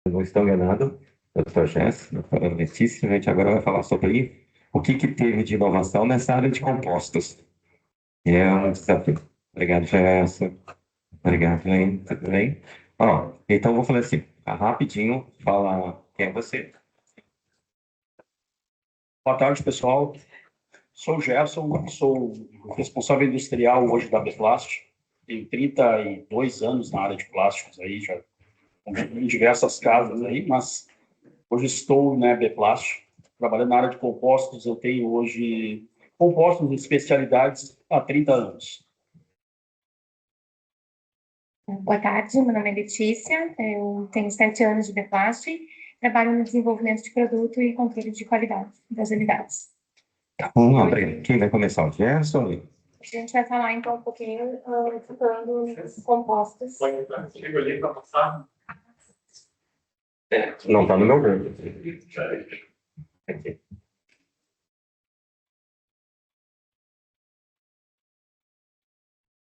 não estou enganado, doutor Jess, doutora Letícia, a gente agora vai falar sobre o que teve de inovação nessa área de compostos. E é um desafio. Obrigado, Jess. Obrigado, hein? Tudo bem? Ó, então vou falar assim, rapidinho, fala quem é você. Boa tarde, pessoal. Sou o Gerson, sou responsável industrial hoje da Beplast. Tenho 32 anos na área de plásticos aí, já em diversas casas aí, mas hoje estou na Beplast, trabalhando na área de compostos. Eu tenho hoje compostos de especialidades há 30 anos. Boa tarde, meu nome é Letícia, eu tenho 7 anos de Beplast, trabalho no desenvolvimento de produto e controle de qualidade das unidades. Obrigado. Quem vai começar? O Gerson? A gente vai falar então um pouquinho falando dos compostos. Chega ali para passar. Não está no meu grupo. Aqui.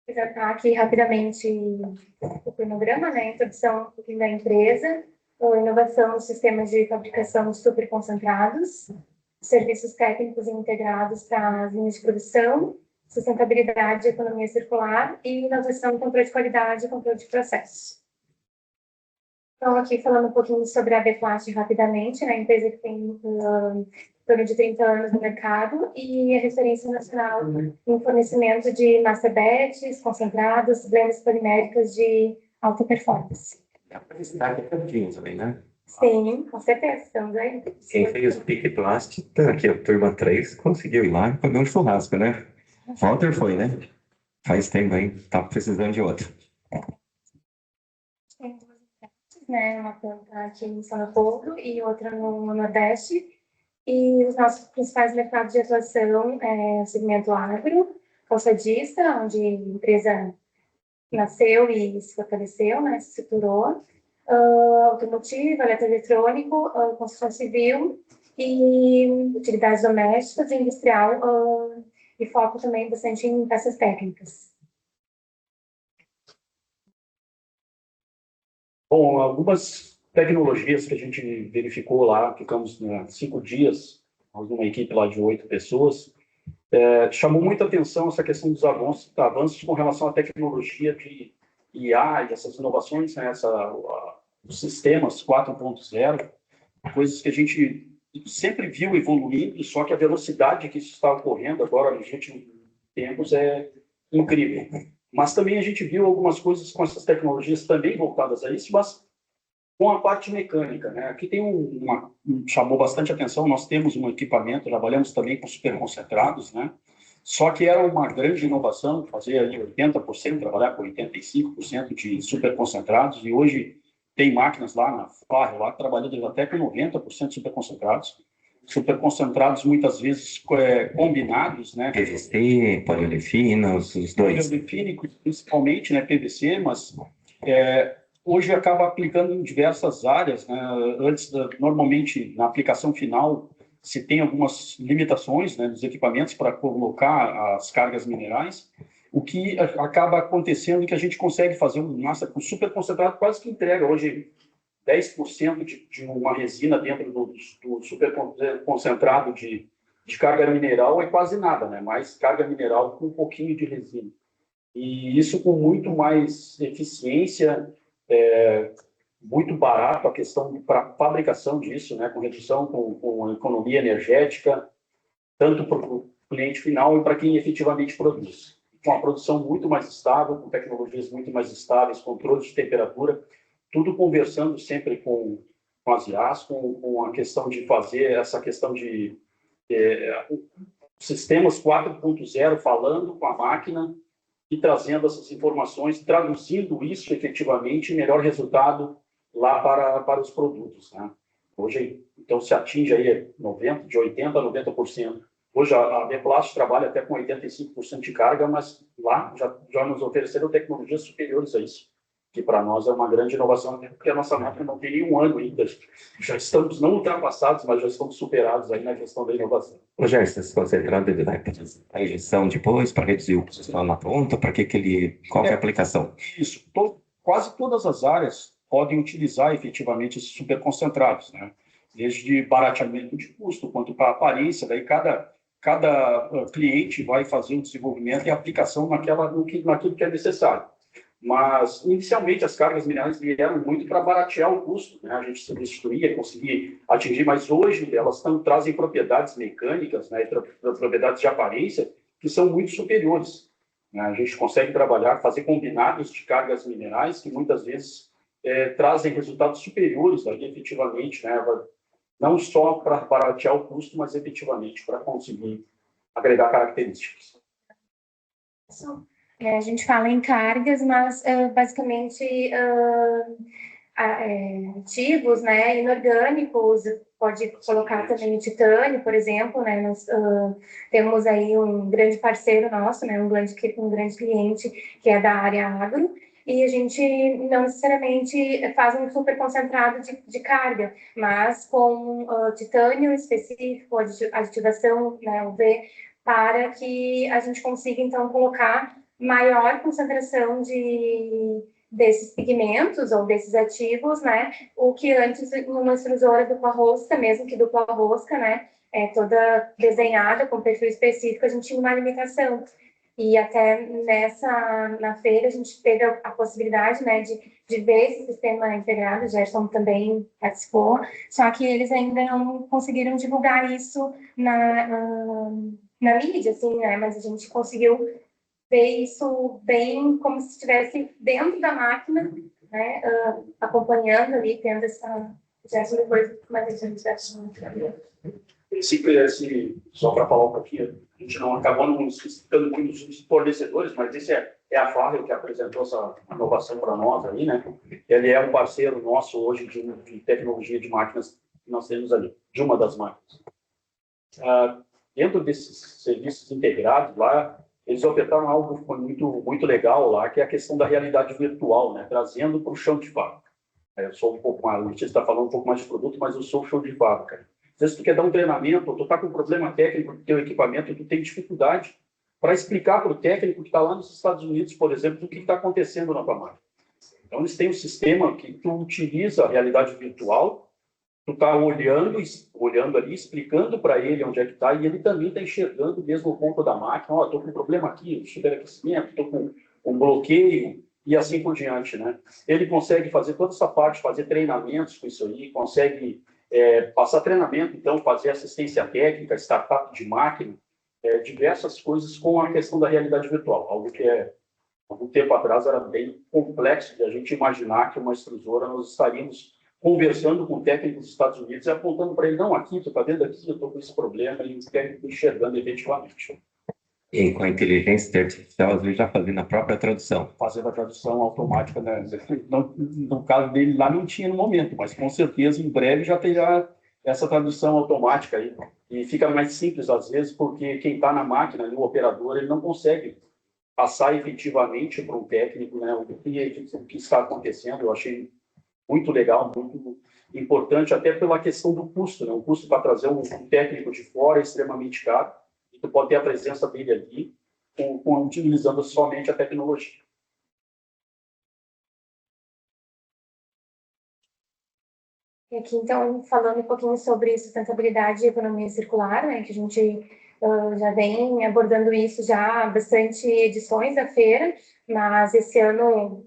Vou apresentar aqui rapidamente o cronograma, né? Introdução um pouquinho da empresa, inovação nos sistemas de fabricação superconcentrados, serviços técnicos integrados para as linhas de produção, sustentabilidade, economia circular e inovação, controle de qualidade e controle de processos. Então, aqui falando um pouquinho sobre a Beplast rapidamente, né? A empresa que tem em torno de 30 anos no mercado e é referência nacional em fornecimento de massa batches, concentrados, blends poliméricas de alta performance. Dá para visitar aqui pertinho também, né? Sim, com certeza, estamos aí. Quem fez o Pique Plástico, aqui a turma 3, conseguiu ir lá e comer um churrasco, né? Walter foi, né? Faz tempo, hein? Tá precisando de outro. Tem duas unidades, né? Uma planta aqui em São Leopoldo e outra no Nordeste. E os nossos principais mercados de atuação é o segmento agro, calçadista, onde a empresa nasceu e se fortaleceu, né? Se estruturou. Automotivo, eletroeletrônico, construção civil e utilidades domésticas e industrial, e foco também bastante em peças técnicas. Bom, algumas tecnologias que a gente verificou lá, ficamos 5 dias, numa equipe lá de 8 pessoas, chamou muita atenção essa questão dos avanços com relação à tecnologia de IA e essas inovações, né, os sistemas 4.0, coisas que a gente sempre viu evoluindo, só que a velocidade que isso está ocorrendo agora nos últimos tempos é incrível. Mas também a gente viu algumas coisas com essas tecnologias também voltadas a isso, mas com a parte mecânica, né? Aqui tem chamou bastante atenção, nós temos um equipamento, trabalhamos também com superconcentrados, né? Só que era uma grande inovação fazer ali 80%, trabalhar com 85% de superconcentrados, e hoje tem máquinas lá na FAR, lá trabalhando até com 90% de superconcentrados muitas vezes combinados, né? PVC, poliolefina, os dois. Poliolefínicos, principalmente, né? PVC, mas hoje acaba aplicando em diversas áreas, né? Normalmente, na aplicação final, se tem algumas limitações, né, dos equipamentos para colocar as cargas minerais, o que acaba acontecendo é que a gente consegue fazer uma massa com super concentrado, quase que entrega hoje 10% de uma resina dentro do super concentrado de carga mineral, é quase nada, né? Mais carga mineral com um pouquinho de resina. E isso com muito mais eficiência, muito barato a questão para fabricação disso, né? Com redução, com economia energética, tanto para o cliente final e para quem efetivamente produz. Com a produção muito mais estável, com tecnologias muito mais estáveis, controle de temperatura, tudo conversando sempre com as IAs, com a questão de fazer essa questão de sistemas 4.0, falando com a máquina e trazendo essas informações, traduzindo isso efetivamente em melhor resultado lá para os produtos, né? Hoje, então, se atinge aí de 80% a 90%. Hoje, a Beplast trabalha até com 85% de carga, mas lá já nos ofereceram tecnologias superiores a isso, que para nós é uma grande inovação, porque a nossa máquina não tem nenhum ano ainda. Já estamos não ultrapassados, mas já estamos superados aí na questão da inovação. Rogério, você se concentrando na injeção depois, para reduzir o na ponta, para qual que é a aplicação? Isso, quase todas as áreas podem utilizar efetivamente esses superconcentrados, né? Desde barateamento de custo quanto para aparência, daí cada cliente vai fazer um desenvolvimento e aplicação naquilo que é necessário. Mas, inicialmente, as cargas minerais vieram muito para baratear o custo, né? A gente substituía, conseguia atingir, mas hoje elas trazem propriedades mecânicas, né? Propriedades de aparência que são muito superiores, né? A gente consegue trabalhar, fazer combinados de cargas minerais que muitas vezes trazem resultados superiores, aí, efetivamente, né? Não só para baratear o custo, mas efetivamente para conseguir agregar características. A gente fala em cargas, mas basicamente ativos, né, inorgânicos, pode colocar também titânio, por exemplo, né, nós temos aí um grande parceiro nosso, né, um grande cliente que é da área agro, e a gente não necessariamente faz um super concentrado de carga, mas com titânio específico, aditivação, né, UV, para que a gente consiga, então, colocar maior concentração desses pigmentos ou desses ativos, né? O que antes, numa extrusora dupla rosca, mesmo que dupla rosca, né? Toda desenhada com perfil específico, a gente tinha uma limitação. E até na feira, a gente teve a possibilidade, né, de ver esse sistema integrado, o Gerson também participou, só que eles ainda não conseguiram divulgar isso na mídia, assim, né, mas a gente conseguiu ver isso bem como se estivesse dentro da máquina, né, acompanhando ali, tendo essa... Gerson, depois, mais a gente vai... Só para falar um pouquinho, a gente não acabou não citando muitos fornecedores, mas esse é a Farrell que apresentou essa inovação para nós aí, né? Ele é um parceiro nosso hoje de tecnologia de máquinas que nós temos ali, de uma das máquinas. Dentro desses serviços integrados lá, eles ofertaram algo que foi muito legal lá, que é a questão da realidade virtual, né? Trazendo para o chão de fábrica. Eu sou um pouco mais, o Letícia está falando um pouco mais de produto, mas eu sou o chão de fábrica. Às vezes tu quer dar um treinamento, tu está com um problema técnico do teu equipamento, tu tem dificuldade para explicar para o técnico que está lá nos Estados Unidos, por exemplo, o que está acontecendo na tua máquina. Então, eles têm um sistema que tu utiliza a realidade virtual, tu está olhando ali, explicando para ele onde é que está, e ele também está enxergando mesmo o ponto da máquina. Estou com um problema aqui, superaquecimento, estou com um bloqueio, e assim por diante, né? Ele consegue fazer toda essa parte, fazer treinamentos com isso aí, consegue passar treinamento, então, fazer assistência técnica, startup de máquina, diversas coisas com a questão da realidade virtual, algo que algum tempo atrás era bem complexo de a gente imaginar que uma extrusora nós estaríamos conversando com o técnico dos Estados Unidos e apontando para ele, não, aqui, tu está vendo aqui, eu estou com esse problema, e o técnico enxergando efetivamente. E com a inteligência artificial, às vezes já fazendo a própria tradução. Fazendo a tradução automática, né? No caso dele lá não tinha no momento, mas com certeza em breve já terá essa tradução automática aí. E fica mais simples às vezes, porque quem está na máquina, o operador, ele não consegue passar efetivamente para um técnico, né, o que está acontecendo. Eu achei muito legal, muito importante, até pela questão do custo, né? O custo para trazer um técnico de fora é extremamente caro. Tu pode ter a presença dele ali, utilizando somente a tecnologia. E aqui, então, falando um pouquinho sobre sustentabilidade e economia circular, né, que a gente já vem abordando isso já há bastante edições da feira, mas esse ano,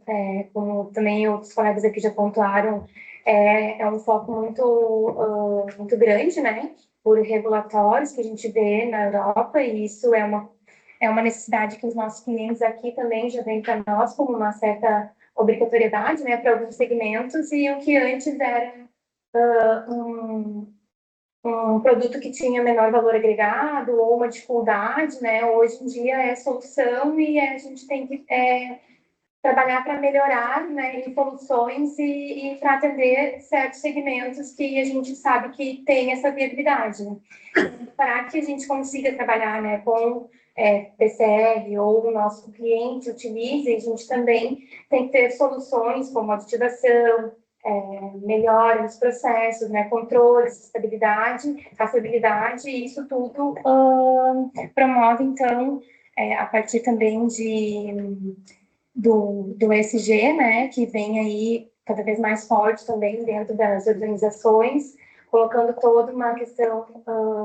como também outros colegas aqui já pontuaram, é um foco muito grande, né, por regulatórios que a gente vê na Europa, e isso é uma necessidade que os nossos clientes aqui também já vêm para nós como uma certa obrigatoriedade, né, para alguns segmentos, e o que antes era um produto que tinha menor valor agregado ou uma dificuldade, né, hoje em dia é solução e a gente tem que trabalhar para melhorar, né, em soluções e para atender certos segmentos que a gente sabe que tem essa viabilidade. Né? Para que a gente consiga trabalhar, né, com PCR ou o nosso cliente utilize, a gente também tem que ter soluções como aditivação, melhora nos processos, né, controles, estabilidade, traçabilidade, e isso tudo promove, então, a partir também do ESG, né, que vem aí cada vez mais forte também dentro das organizações, colocando toda uma questão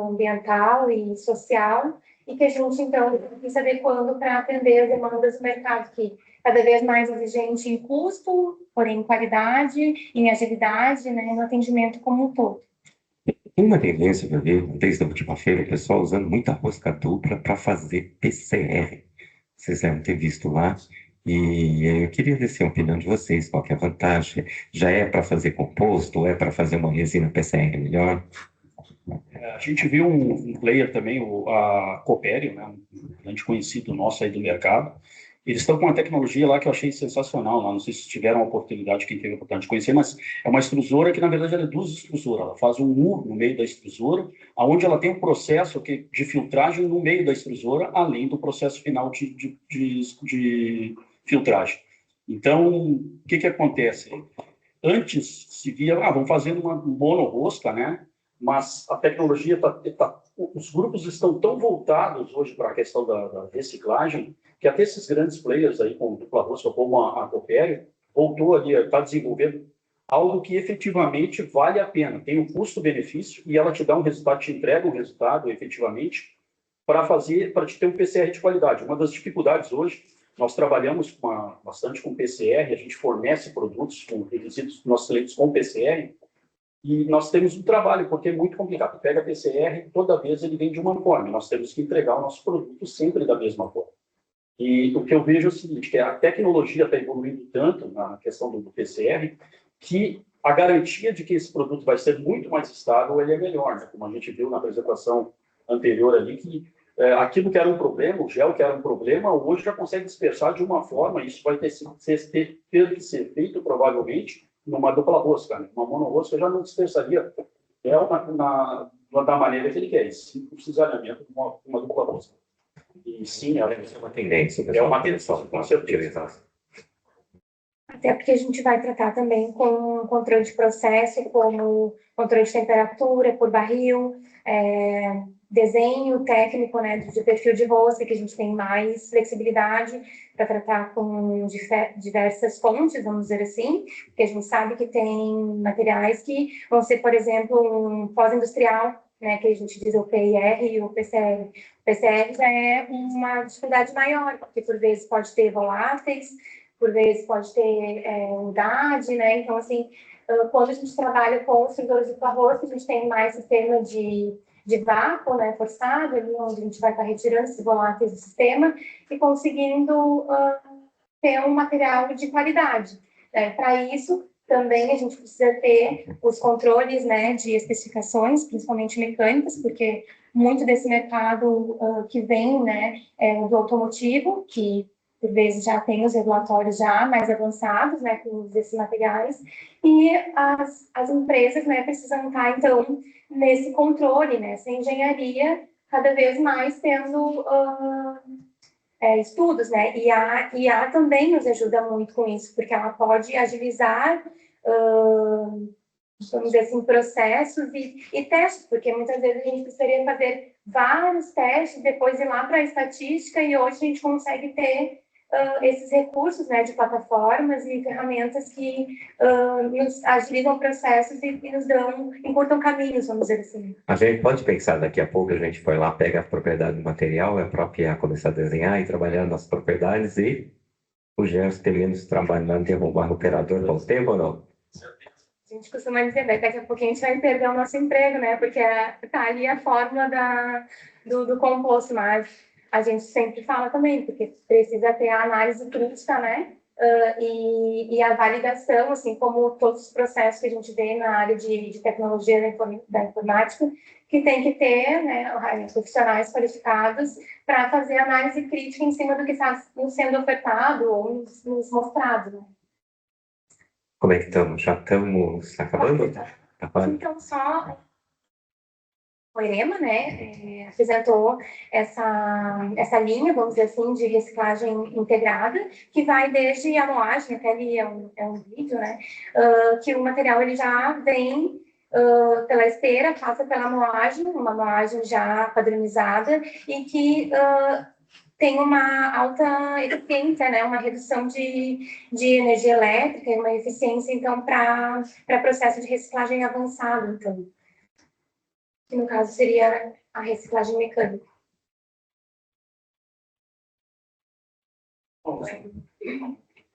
ambiental e social, e que a gente, então, tem que se adequando para atender as demandas do mercado, que cada vez mais exigente em custo, porém em qualidade, em agilidade, né, no atendimento como um todo. Tem uma tendência para ver, desde a última feira, o pessoal usando muita rosca dupla para fazer PCR. Vocês devem ter visto lá. E eu queria ver a opinião de vocês, qual que é a vantagem? Já é para fazer composto ou é para fazer uma resina PCR melhor? A gente viu um player também, a Copério, né, um grande conhecido nosso aí do mercado. Eles estão com uma tecnologia lá que eu achei sensacional. Lá. Não sei se tiveram a oportunidade, quem teve a oportunidade de conhecer, mas é uma extrusora que, na verdade, ela é duas extrusoras. Ela faz um U no meio da extrusora, onde ela tem um processo de filtragem no meio da extrusora, além do processo final de filtragem. Então, o que acontece? Antes se via, vamos fazer uma monorrosca, né? Mas a tecnologia os grupos estão tão voltados hoje para a questão da reciclagem que até esses grandes players aí com dupla rosca como a Copério voltou ali, está desenvolvendo algo que efetivamente vale a pena, tem um custo-benefício e ela te dá um resultado, te entrega um resultado efetivamente para te ter um PCR de qualidade. Uma das dificuldades hoje, nós trabalhamos bastante com PCR, a gente fornece produtos com requisitos dos nossos clientes com PCR, e nós temos um trabalho, porque é muito complicado. Pega PCR, toda vez ele vem de uma forma. Nós temos que entregar o nosso produto sempre da mesma forma. E o que eu vejo é o seguinte, que a tecnologia está evoluindo tanto na questão do PCR, que a garantia de que esse produto vai ser muito mais estável, ele é melhor, né? Como a gente viu na apresentação anterior ali, que aquilo que era um problema, o gel que era um problema, hoje já consegue dispersar de uma forma, isso vai ter que ser feito, provavelmente, numa dupla rosca, né? Uma monorrosca já não dispersaria da maneira que ele quer, sim, o cisalhamento de uma dupla rosca. E sim, Deve ser uma tendência, é uma tendência, com certeza. Até porque a gente vai tratar também com controle de processo, como controle de temperatura por barril, desenho técnico, né, de perfil de rosca, que a gente tem mais flexibilidade para tratar com diversas fontes, vamos dizer assim, porque a gente sabe que tem materiais que vão ser, por exemplo, um pós-industrial, né, que a gente diz o PIR e o PCR. O PCR já é uma dificuldade maior, porque por vezes pode ter voláteis, por vezes pode ter umidade, né? Então, assim, quando a gente trabalha com extrusores de arroz, a gente tem mais sistema de vácuo, né, forçado, ali onde a gente vai estar retirando esses voláteis do sistema e conseguindo ter um material de qualidade. Para isso, também a gente precisa ter os controles, né, de especificações, principalmente mecânicas, porque muito desse mercado que vem, né, é do automotivo, que por vezes já tem os regulatórios já mais avançados, né, com esses materiais, e as empresas, né, precisam estar, então, nesse controle, nessa engenharia, cada vez mais tendo estudos, né, e a IA também nos ajuda muito com isso, porque ela pode agilizar, vamos dizer assim, processos e testes, porque muitas vezes a gente precisaria fazer vários testes, depois ir lá para a estatística, e hoje a gente consegue ter esses recursos, né, de plataformas e ferramentas que nos agilizam processos e nos encurtam caminhos, vamos dizer assim. A gente pode pensar, daqui a pouco a gente foi lá, pega a propriedade do material, a própria começar a desenhar e trabalhar nas propriedades e o Gerson tem menos trabalho lá, derrubar o operador com o tempo ou não? A gente costuma dizer, daqui a pouquinho a gente vai perder o nosso emprego, né? Porque tá ali a fórmula do composto, mas a gente sempre fala também, porque precisa ter a análise crítica, né? E a validação, assim como todos os processos que a gente vê na área de tecnologia da informática, que tem que ter, né, profissionais qualificados para fazer análise crítica em cima do que está nos sendo ofertado ou nos mostrado, né? Como é que estamos? Já estamos acabando? Então, só o EREMA, né, apresentou essa linha, vamos dizer assim, de reciclagem integrada, que vai desde a moagem, até ali é um vídeo, né, que o material ele já vem pela esteira, passa pela moagem, uma moagem já padronizada, e que tem uma alta eficiência, né, uma redução de energia elétrica e uma eficiência, então, para processo de reciclagem avançado, então, que no caso seria a reciclagem mecânica.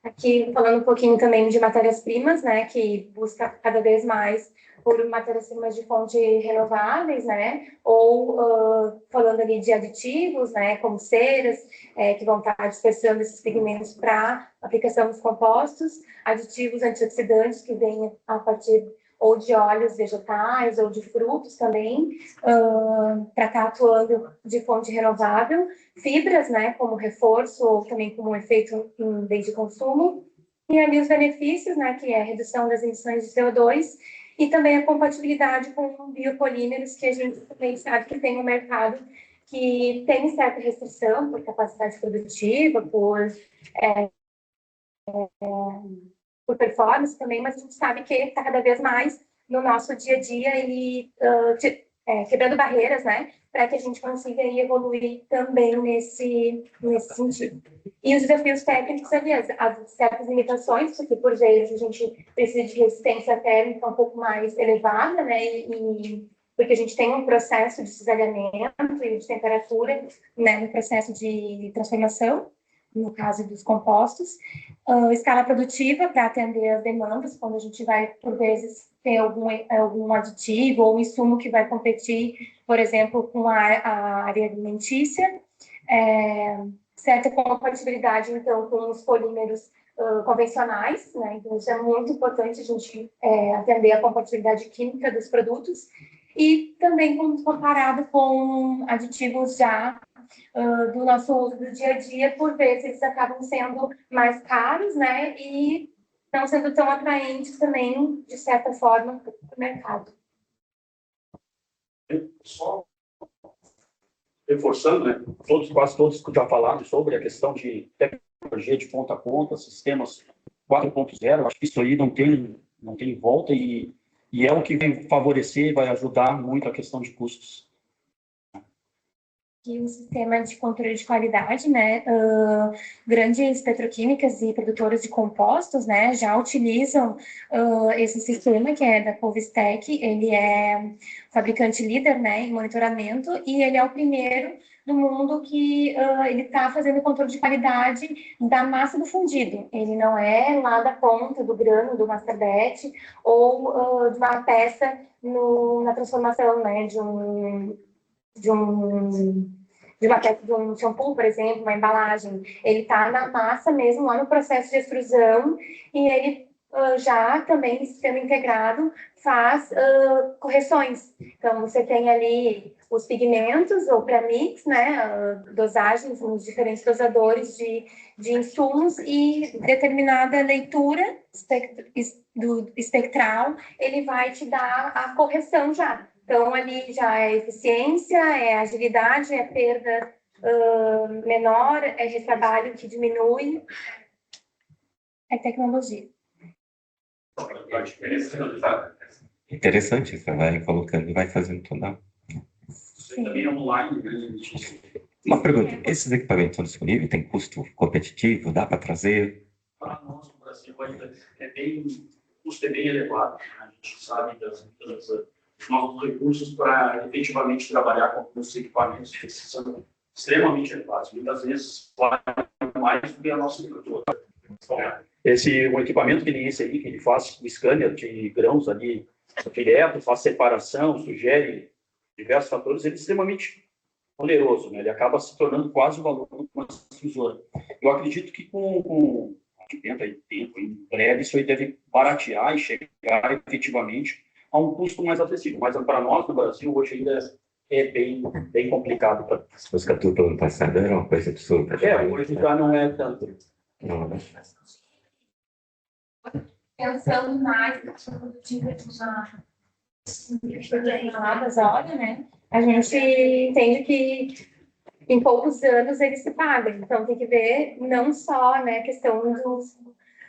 Aqui falando um pouquinho também de matérias-primas, né, que busca cada vez mais por matérias-primas de fonte renováveis, né, ou falando ali de aditivos, né, como ceras, que vão estar dispersando esses pigmentos para aplicação nos compostos, aditivos antioxidantes que vêm a partir ou de óleos vegetais ou de frutos também, para estar atuando de fonte renovável, fibras, né, como reforço ou também como efeito em bem de consumo, e ali os benefícios, né, que é a redução das emissões de CO2 e também a compatibilidade com biopolímeros, que a gente também sabe que tem um mercado que tem certa restrição por capacidade produtiva, por performance também, mas a gente sabe que está cada vez mais no nosso dia a dia e quebrando barreiras, né, para que a gente consiga evoluir também nesse sentido. E os desafios técnicos, ali, as certas limitações, porque por vezes a gente precisa de resistência térmica um pouco mais elevada, né, porque a gente tem um processo de cisalhamento e de temperatura, né, no processo de transformação, no caso dos compostos, escala produtiva para atender as demandas, quando a gente vai, por vezes, ter algum aditivo ou insumo que vai competir, por exemplo, com a área alimentícia, certa compatibilidade, então, com os polímeros convencionais, né? Então, isso é muito importante a gente atender a compatibilidade química dos produtos, e também comparado com aditivos já do nosso uso do dia a dia, por vezes eles acabam sendo mais caros, né, e não sendo tão atraentes também, de certa forma, para o mercado. Só reforçando, né, quase todos que já falaram sobre a questão de tecnologia de ponta a ponta, sistemas 4.0, acho que isso aí não tem volta e é o que vai favorecer, vai ajudar muito a questão de custos. Que o sistema de controle de qualidade, né, grandes petroquímicas e produtoras de compostos, né, já utilizam esse sistema que é da Povestec. Ele é fabricante líder, né, em monitoramento, e ele é o primeiro do mundo que ele está fazendo controle de qualidade da massa do fundido. Ele não é lá da ponta do grano, do master batch, ou de uma peça na transformação, né, de uma peça de um shampoo, por exemplo, uma embalagem. Ele está na massa mesmo, lá no processo de extrusão, e ele já também, sistema integrado, faz correções. Então, você tem ali os pigmentos, ou pré-mix, né, dosagens nos diferentes dosadores de insumos, e determinada leitura espectral, ele vai te dar a correção já. Então, ali já é eficiência, é agilidade, é perda menor, é retrabalho que diminui, é tecnologia. Interessante, você vai colocando e vai fazendo tudo. Sim. Também é online, né? Uma pergunta, esses equipamentos estão disponíveis? Tem custo competitivo? Dá para trazer? Para nós, no Brasil, ainda o custo é bem elevado. Né? A gente sabe dos nossos recursos para efetivamente trabalhar com os equipamentos que são extremamente elevados. Muitas vezes, mais do que a nossa estrutura. Um equipamento que nem esse aí, que ele faz o scanner de grãos ali direto, faz separação, sugere diversos fatores, ele é extremamente oneroso, né? Ele acaba se tornando quase o valor de uma extrusora. Eu acredito que com tempo, em breve, isso aí deve baratear e chegar efetivamente a um custo mais acessível. Mas para nós, no Brasil, hoje ainda é bem complicado. Se fosse que do ano passado era uma coisa absurda. Hoje já não é tanto. Não. Pensando mais na produtiva de toneladas hora, né? A gente entende que em poucos anos ele se paga. Então tem que ver não só, né, a questão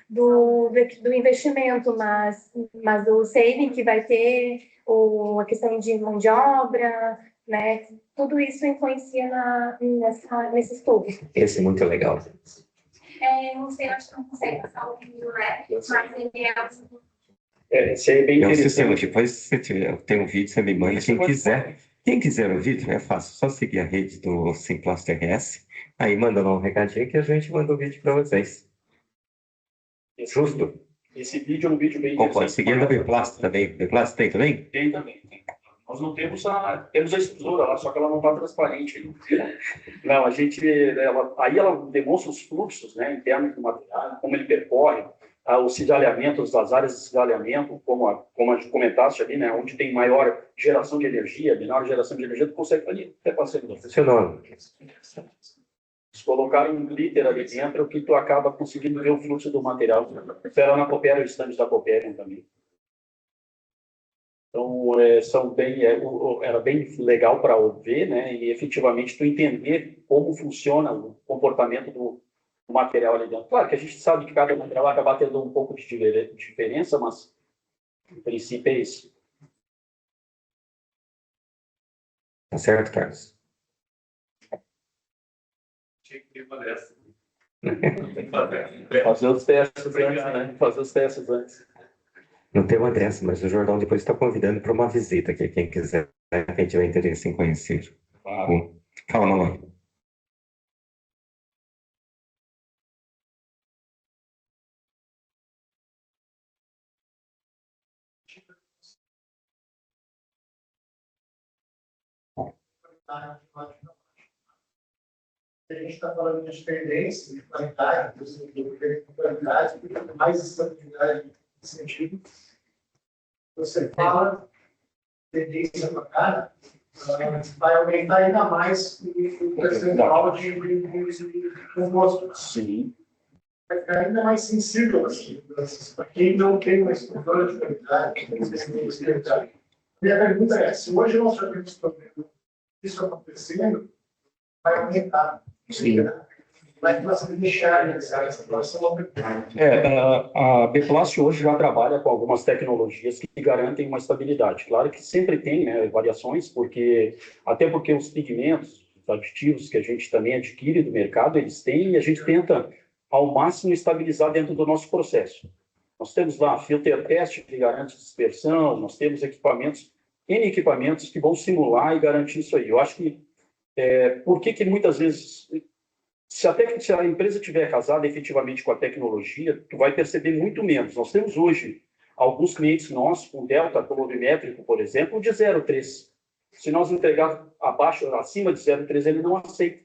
do investimento, mas do saving que vai ter, a questão de mão de obra, né? tudo isso influencia nesse estudo. Esse é muito legal. Não sei, acho que não consegue passar o vídeo, né? Mas ele Esse é bem É um sistema, interessante. depois se você tem um vídeo, você me manda. Quem quiser o vídeo, é fácil, só seguir a rede do Simplast RS, aí manda lá um recadinho que a gente manda o vídeo para vocês. Justo? Esse vídeo é um vídeo bem Ou pode interessante. seguir a da Biplast também. Biplast tem também? Tem também. Tem. Nós não temos temos a estrutura lá, só que ela não está transparente ainda. Não, aí ela demonstra os fluxos, né, internos do material, como ele percorre, os cisalhamentos das áreas de cisalhamento, como a gente comentaste ali, né, onde tem maior geração de energia, menor geração de energia, tu consegue ali, até passei no Seu nome? Se colocar um glitter ali dentro, que tu acaba conseguindo ver o fluxo do material. Será na Coperion, estandes da Coperion também. Então, era bem legal para ver, né? E efetivamente tu entender como funciona o comportamento do material ali dentro. Claro que a gente sabe que cada material vai acabar tendo um pouco de diferença, mas o princípio é isso. Tá certo, Carlos? Tinha que ter uma dessa. Fazer os testes antes, né? Fazer os testes antes. Não tem uma dessa, mas o Jordão depois está convidando para uma visita aqui, quem quiser, quem tiver interesse em conhecer. Claro. Calma lá. A gente está falando de tendência, de qualidade, de qualidade, mais estabilidade nesse sentido. Você fala tendência para cá, vai aumentar ainda mais o percentual de composto. Sim. Vai ficar ainda mais sensível para quem não tem uma estrutura de qualidade. Minha pergunta é, se hoje nós já temos problema isso acontecendo, vai aumentar. Sim. Vai você deixar essa situação. A Beplast hoje já trabalha com algumas tecnologias que garantem uma estabilidade. Claro que sempre tem, né, variações, até porque os pigmentos, os aditivos que a gente também adquire do mercado, eles têm, e a gente tenta ao máximo estabilizar dentro do nosso processo. Nós temos lá filter test que garante dispersão, nós temos N equipamentos que vão simular e garantir isso aí. Eu acho que por que muitas vezes, se a empresa tiver casada efetivamente com a tecnologia, tu vai perceber muito menos. Nós temos hoje alguns clientes nossos com delta colorimétrico, por exemplo, de 0,3. Se nós entregar acima de 0,3, ele não aceita.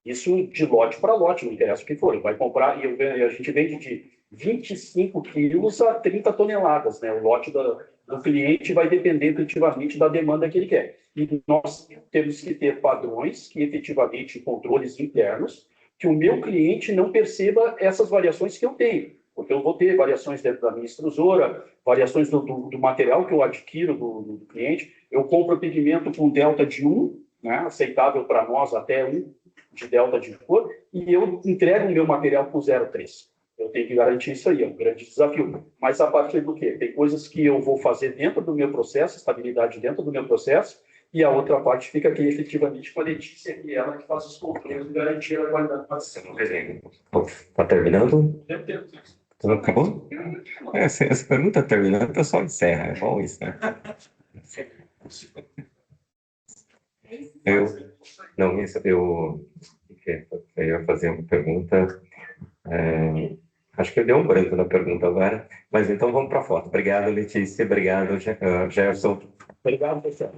Isso de lote para lote, não interessa o que for. Ele vai comprar, e a gente vende de 25 quilos a 30 toneladas, né? O lote do cliente vai depender efetivamente da demanda que ele quer. E nós temos que ter padrões que efetivamente, controles internos, que o meu cliente não perceba essas variações que eu tenho. Porque eu vou ter variações dentro da minha extrusora, variações do material que eu adquiro do cliente. Eu compro pigmento com delta de 1, né? Aceitável para nós até 1 de delta de cor, e eu entrego o meu material com 0,3. Eu tenho que garantir isso aí, é um grande desafio. Mas a partir do quê? Tem coisas que eu vou fazer dentro do meu processo, estabilidade dentro do meu processo, e a outra parte fica aqui efetivamente com a Letícia, que é ela que faz os controles e garantir a qualidade do sistema. Está terminando? Deve ter. Então, acabou? Essa pergunta terminando, o pessoal encerra. É bom isso, né? Eu ia fazer uma pergunta. Acho que eu dei um branco na pergunta agora, mas então vamos para a foto. Obrigado, Letícia. Obrigado, Gerson. Obrigado, pessoal.